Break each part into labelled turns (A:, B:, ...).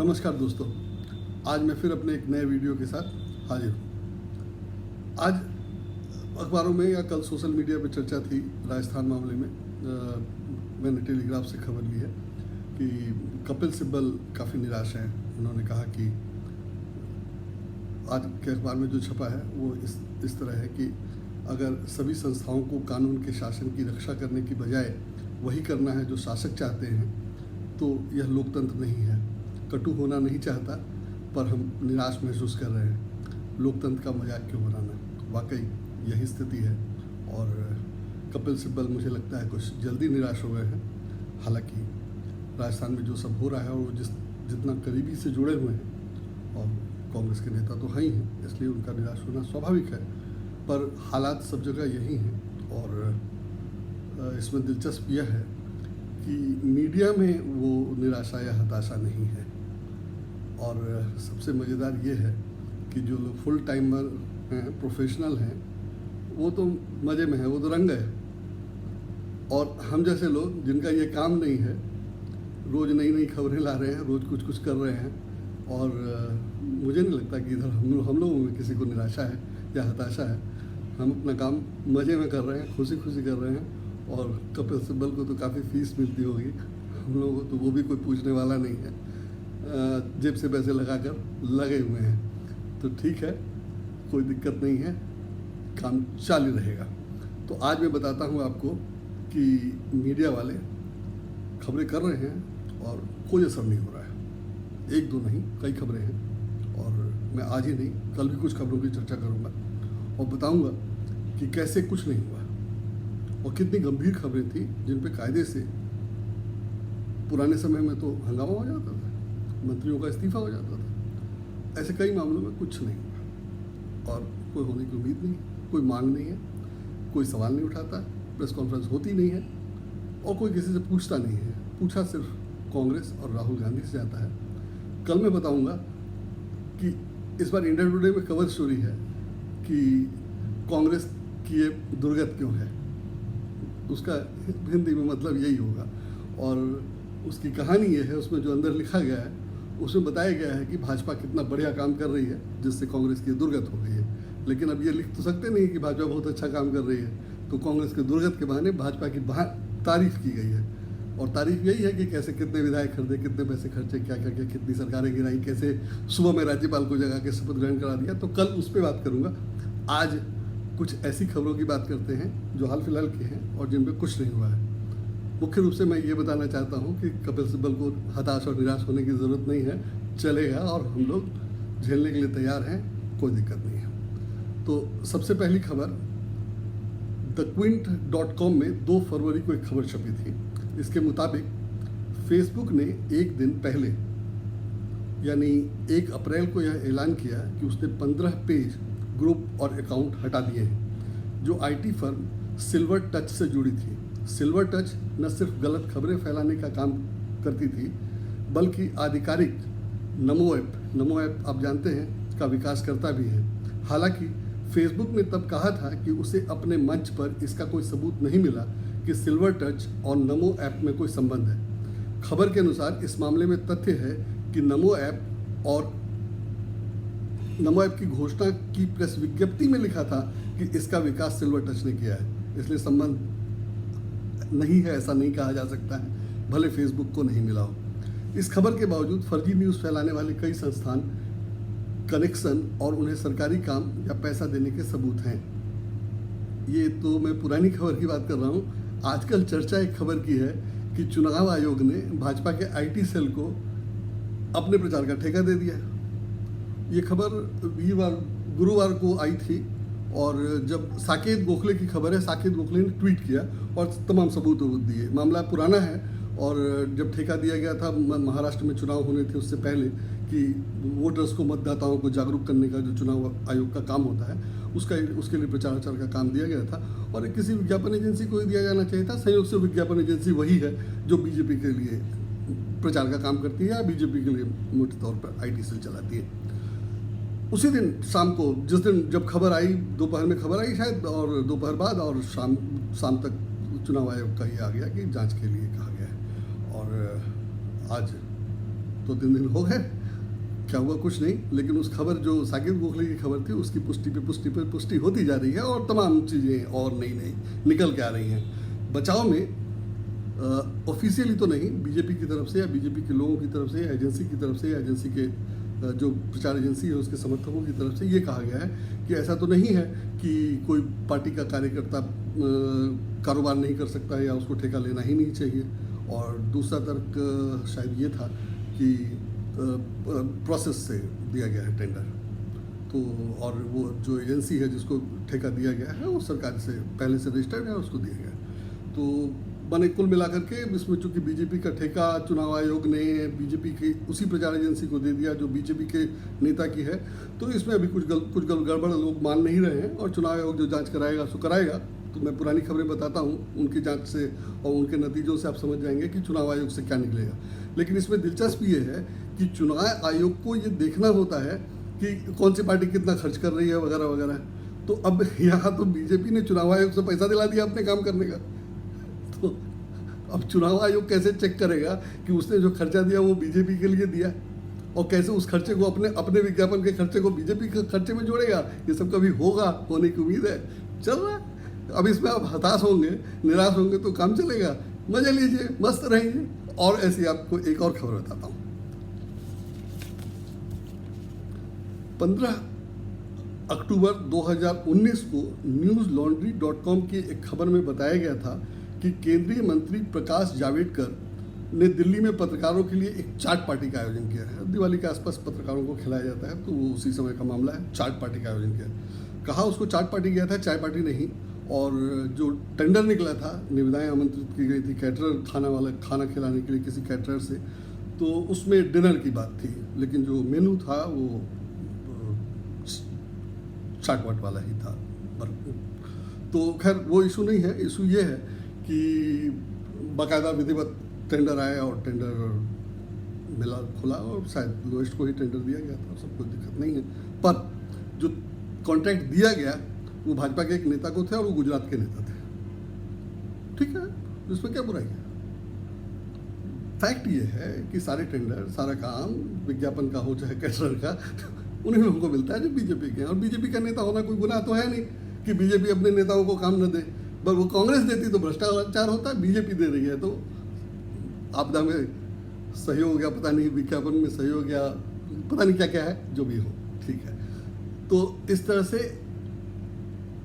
A: नमस्कार दोस्तों, आज मैं फिर अपने एक नए वीडियो के साथ हाजिर हूँ। आज अखबारों में या कल सोशल मीडिया पर चर्चा थी राजस्थान मामले में। मैंने टेलीग्राफ से खबर ली है कि कपिल सिब्बल काफ़ी निराश हैं। उन्होंने कहा कि आज के अखबार में जो छपा है वो इस तरह है कि अगर सभी संस्थाओं को कानून के शासन की रक्षा करने की बजाय वही करना है जो शासक चाहते हैं तो यह लोकतंत्र नहीं है। कटु होना नहीं चाहता पर हम निराश महसूस कर रहे हैं। लोकतंत्र का मजाक क्यों बनाना। वाकई यही स्थिति है और कपिल सिब्बल मुझे लगता है कुछ जल्दी निराश हो गए हैं। हालांकि राजस्थान में जो सब हो रहा है और वो जितना करीबी से जुड़े हुए हैं और कांग्रेस के नेता तो हैं ही हैं, इसलिए उनका निराश होना स्वाभाविक है। पर हालात सब जगह यही हैं और इसमें दिलचस्प यह है कि मीडिया में वो निराशा या हताशा नहीं है। और सबसे मज़ेदार ये है कि जो लोग फुल टाइमर हैं, प्रोफेशनल हैं, वो तो मज़े में है, वो तो रंग है। और हम जैसे लोग जिनका ये काम नहीं है, रोज़ नई नई खबरें ला रहे हैं, रोज़ कुछ कुछ कर रहे हैं। और मुझे नहीं लगता कि इधर हम लोगों में किसी को निराशा है या हताशा है। हम अपना काम मज़े में कर रहे हैं, खुशी खुशी कर रहे हैं। और कपिल सिब्बल को तो काफ़ी फीस मिलती होगी, हम लोगों को तो वो भी कोई पूछने वाला नहीं है। जेब से पैसे लगाकर लगे हुए हैं तो ठीक है, कोई दिक्कत नहीं है, काम चालू रहेगा। तो आज मैं बताता हूँ आपको कि मीडिया वाले खबरें कर रहे हैं और कोई असर नहीं हो रहा है। एक दो नहीं, कई खबरें हैं और मैं आज ही नहीं कल भी कुछ खबरों की चर्चा करूँगा और बताऊँगा कि कैसे कुछ नहीं हुआ और कितनी गंभीर खबरें थी जिन पे कायदे से पुराने समय में तो हंगामा हो जाता था, मंत्रियों का इस्तीफा हो जाता था। ऐसे कई मामलों में कुछ नहीं हुआ और कोई होने की उम्मीद नहीं, कोई मांग नहीं है, कोई सवाल नहीं उठाता, प्रेस कॉन्फ्रेंस होती नहीं है और कोई किसी से पूछता नहीं है। पूछा सिर्फ कांग्रेस और राहुल गांधी से जाता है। कल मैं बताऊंगा कि इस बार इंडिया टुडे में कवर स्टोरी है कि कांग्रेस की ये दुर्गत क्यों है। उसका हिंदी में मतलब यही होगा और उसकी कहानी ये है, उसमें जो अंदर लिखा गया है उसमें बताया गया है कि भाजपा कितना बढ़िया काम कर रही है जिससे कांग्रेस की दुर्गत हो गई है। लेकिन अब ये लिख तो सकते नहीं कि भाजपा बहुत अच्छा काम कर रही है, तो कांग्रेस के दुर्गत के बहाने भाजपा की तारीफ की गई है। और तारीफ यही है कि कैसे कितने विधायक खरीदे, कितने पैसे खर्चे, क्या क्या क्या, कितनी सरकारें गिराई, कैसे सुबह में राज्यपाल को जगा के शपथ ग्रहण करा दिया। तो कल उस पर बात करूँगा। आज कुछ ऐसी खबरों की बात करते हैं जो हाल फिलहाल की हैं और जिन पर कुछ नहीं हुआ है। मुख्य रूप से मैं ये बताना चाहता हूँ कि कपिल सिब्बल को हताश और निराश होने की ज़रूरत नहीं है, चलेगा और हम लोग झेलने के लिए तैयार हैं, कोई दिक्कत नहीं है। तो सबसे पहली खबर thequint.com में 2 फरवरी को एक खबर छपी थी। इसके मुताबिक फेसबुक ने एक दिन पहले यानी 1 अप्रैल को यह ऐलान किया कि उसने 15 पेज ग्रुप और अकाउंट हटा दिए हैं जो आईटी फर्म सिल्वर टच से जुड़ी थी। सिल्वर टच न सिर्फ गलत खबरें फैलाने का काम करती थी बल्कि आधिकारिक नमो ऐप आप जानते हैं का विकास करता भी है। हालांकि फेसबुक ने तब कहा था कि उसे अपने मंच पर इसका कोई सबूत नहीं मिला कि सिल्वर टच और नमो ऐप में कोई संबंध है। खबर के अनुसार इस मामले में तथ्य है कि नमो ऐप की घोषणा की प्रेस विज्ञप्ति में लिखा था कि इसका विकास सिल्वर टच ने किया है, इसलिए संबंध नहीं है ऐसा नहीं कहा जा सकता है, भले फेसबुक को नहीं मिला हो। इस खबर के बावजूद फर्जी न्यूज़ फैलाने वाले कई संस्थान, कनेक्शन और उन्हें सरकारी काम या पैसा देने के सबूत हैं। ये तो मैं पुरानी खबर की बात कर रहा हूँ। आजकल चर्चा एक खबर की है कि चुनाव आयोग ने भाजपा के आईटी सेल को अपने प्रचार का ठेका दे दिया। ये खबर गुरुवार को आई थी और जब साकेत गोखले की खबर है, साकेत गोखले ने ट्वीट किया और तमाम सबूत दिए। मामला पुराना है और जब ठेका दिया गया था महाराष्ट्र में चुनाव होने थे उससे पहले कि वोटर्स को, मतदाताओं को जागरूक करने का जो चुनाव आयोग का काम होता है उसके लिए प्रचार का काम दिया गया था और किसी विज्ञापन एजेंसी को ही दिया जाना चाहिए था। संयोग से विज्ञापन एजेंसी वही है जो बीजेपी के लिए प्रचार का काम करती है या बीजेपी के लिए मोटे तौर पर आईटी सेल चलाती है। उसी दिन शाम को, जिस दिन जब खबर आई, दोपहर में खबर आई शायद, और दोपहर बाद और शाम तक चुनाव आयोग का ही आ गया कि जांच के लिए कहा गया है। और आज 2-3 दिन हो गए, क्या हुआ कुछ नहीं, लेकिन उस खबर जो साकिब गोखले की खबर थी उसकी पुष्टि होती जा रही है और तमाम चीज़ें और नई नई निकल के आ रही हैं। बचाव में ऑफिशियली तो नहीं, बीजेपी की तरफ से या बीजेपी के लोगों की तरफ से या एजेंसी की तरफ से या एजेंसी के जो प्रचार एजेंसी है उसके समर्थकों की तरफ से ये कहा गया है कि ऐसा तो नहीं है कि कोई पार्टी का कार्यकर्ता कारोबार नहीं कर सकता है या उसको ठेका लेना ही नहीं चाहिए। और दूसरा तर्क शायद ये था कि प्रोसेस से दिया गया है टेंडर, तो और वो जो एजेंसी है जिसको ठेका दिया गया है वो सरकार से पहले से रजिस्टर्ड है, उसको दिया गया। तो मैंने कुल मिलाकर के इसमें चूंकि बीजेपी का ठेका चुनाव आयोग ने बीजेपी की उसी प्रचार एजेंसी को दे दिया जो बीजेपी के नेता की है, तो इसमें अभी कुछ गड़बड़ लोग मान नहीं रहे हैं और चुनाव आयोग जो जांच कराएगा सो कराएगा। तो मैं पुरानी खबरें बताता हूँ, उनकी जांच से और उनके नतीजों से आप समझ जाएंगे कि चुनाव आयोग से क्या निकलेगा। लेकिन इसमें दिलचस्प ये है कि चुनाव आयोग को ये देखना होता है कि कौन सी पार्टी कितना खर्च कर रही है वगैरह वगैरह। तो अब यहाँ तो बीजेपी ने चुनाव आयोग से पैसा दिला दिया अपने काम करने का, तो अब चुनाव आयोग कैसे चेक करेगा कि उसने जो खर्चा दिया वो बीजेपी के लिए दिया और कैसे उस खर्चे को अपने विज्ञापन के खर्चे को बीजेपी के खर्चे में जोड़ेगा। ये सब कभी होगा, होने की उम्मीद है, चल रहा है। अब इसमें आप हताश होंगे, निराश होंगे तो काम चलेगा, मजा लीजिए, मस्त रहिए। और ऐसी आपको एक और खबर बताता हूँ। 15 अक्टूबर 2019 को newslaundry.com की एक खबर में बताया गया था कि केंद्रीय मंत्री प्रकाश जावड़ेकर ने दिल्ली में पत्रकारों के लिए एक चाट पार्टी का आयोजन किया है। दिवाली के आसपास पत्रकारों को खिलाया जाता है, तो वो उसी समय का मामला है। चाट पार्टी का आयोजन किया, कहा उसको चाट पार्टी किया था, चाय पार्टी नहीं। और जो टेंडर निकला था, निविदाएं आमंत्रित की गई थी कैटरर खाना खिलाने के लिए किसी कैटरर से, तो उसमें डिनर की बात थी, लेकिन जो मेनू था वो चाट वाट वाला ही था। तो खैर वो इशू नहीं है, इशू ये है कि बाकायदा विधिवत टेंडर आया और टेंडर मिला खुला और शायद लोएस्ट को ही टेंडर दिया गया था, सब कोई दिक्कत नहीं है। पर जो कॉन्ट्रैक्ट दिया गया वो भाजपा के एक नेता को थे और वो गुजरात के नेता थे। ठीक है, इसमें क्या बुराई है? फैक्ट ये है कि सारे टेंडर, सारा काम विज्ञापन का हो चाहे कैटरर का, उन्हीं लोगों को मिलता है जो बीजेपी के हैं। और बीजेपी का नेता होना कोई गुनाह तो है नहीं कि बीजेपी अपने नेताओं को काम न दे। पर वो कांग्रेस देती तो भ्रष्टाचार होता है, बीजेपी दे रही है तो आपदा में सहयोग या पता नहीं विज्ञापन में सहयोग या पता नहीं क्या क्या है, जो भी हो, ठीक है। तो इस तरह से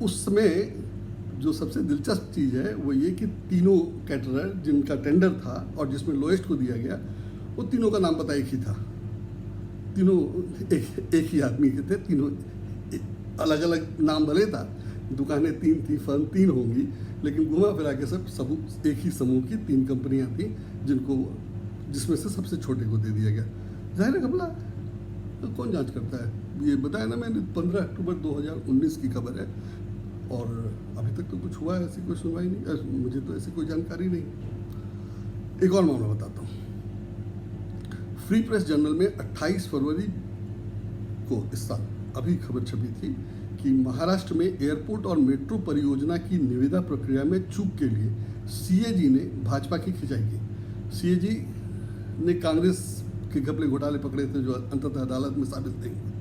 A: उस समय जो सबसे दिलचस्प चीज़ है वो ये कि तीनों कैटरर जिनका टेंडर था और जिसमें लोएस्ट को दिया गया, वो तीनों का नाम पता एक ही था। तीनों एक ही आदमी के थे, तीनों अलग अलग नाम भले था, दुकानें 3 थी, फर्म 3 होंगी, लेकिन घुमा फिरा के सब एक ही समूह की 3 कंपनियां थी जिसमें से सबसे छोटे को दे दिया गया। जाहिर है घपला, तो कौन जांच करता है? ये बताया ना मैंने, 15 अक्टूबर 2019 की खबर है और अभी तक तो कुछ हुआ है, ऐसी कोई सुनवाई नहीं, मुझे तो ऐसी कोई जानकारी नहीं। एक और मामला बताता हूँ। फ्री प्रेस जर्नल में 28 फरवरी को इस साल अभी खबर छपी थी कि महाराष्ट्र में एयरपोर्ट और मेट्रो परियोजना की निविदा प्रक्रिया में चूक के लिए सीएजी ने भाजपा की खिंचाई की। सीएजी ने कांग्रेस के घपले घोटाले पकड़े थे जो अंततः अदालत में साबित नहीं हुए,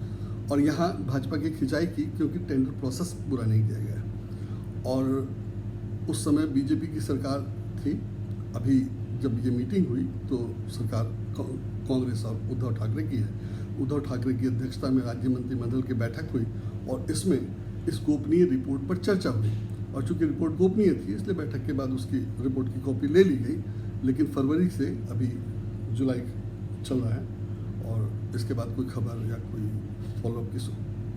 A: और यहाँ भाजपा की खिंचाई की क्योंकि टेंडर प्रोसेस पूरा नहीं किया गया। और उस समय बीजेपी की सरकार थी। अभी जब ये मीटिंग हुई तो सरकार कांग्रेस और उद्धव ठाकरे की है। उद्धव ठाकरे की अध्यक्षता में राज्य मंत्रिमंडल की बैठक हुई और इसमें इस गोपनीय रिपोर्ट पर चर्चा हुई। और चूंकि रिपोर्ट गोपनीय थी इसलिए बैठक के बाद उसकी रिपोर्ट की कॉपी ले ली गई, लेकिन फरवरी से अभी जुलाई चल रहा है और इसके बाद कोई खबर या कोई फॉलोअप की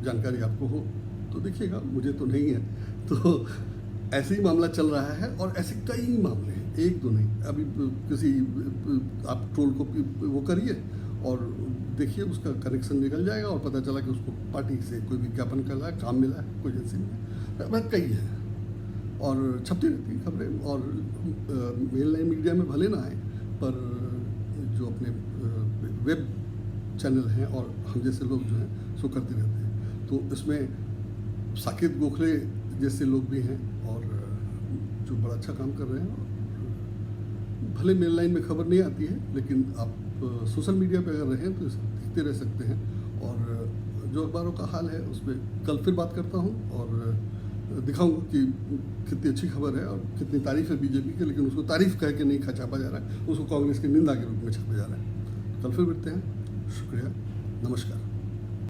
A: जानकारी आपको हो तो देखिएगा, मुझे तो नहीं है। तो ऐसे ही मामला चल रहा है और ऐसे कई मामले हैं, एक दो नहीं। अभी किसी आप ट्रोल को वो करिए और देखिए उसका कनेक्शन निकल जाएगा और पता चला कि उसको पार्टी से कोई विज्ञापन कर रहा है, काम मिला है, कोई एजेंसी में, कई है और छपती रहती खबरें। और मेन लाइन मीडिया में भले ना आए, पर जो अपने वेब चैनल हैं और हम जैसे लोग जो हैं सो करते रहते हैं। तो इसमें साकिब गोखले जैसे लोग भी हैं और जो बड़ा अच्छा काम कर रहे हैं। भले मेन लाइन में खबर नहीं आती है, लेकिन आप सोशल मीडिया पे अगर रहें तो इसे देखते रह सकते हैं। और जो अखबारों का हाल है उस पर कल फिर बात करता हूँ और दिखाऊंगा कि कितनी अच्छी खबर है और कितनी तारीफ है बीजेपी की, लेकिन उसको तारीफ कह के नहीं छापा जा रहा है, उसको कांग्रेस की निंदा के रूप में छापा जा रहा है। कल फिर मिलते हैं। शुक्रिया, नमस्कार।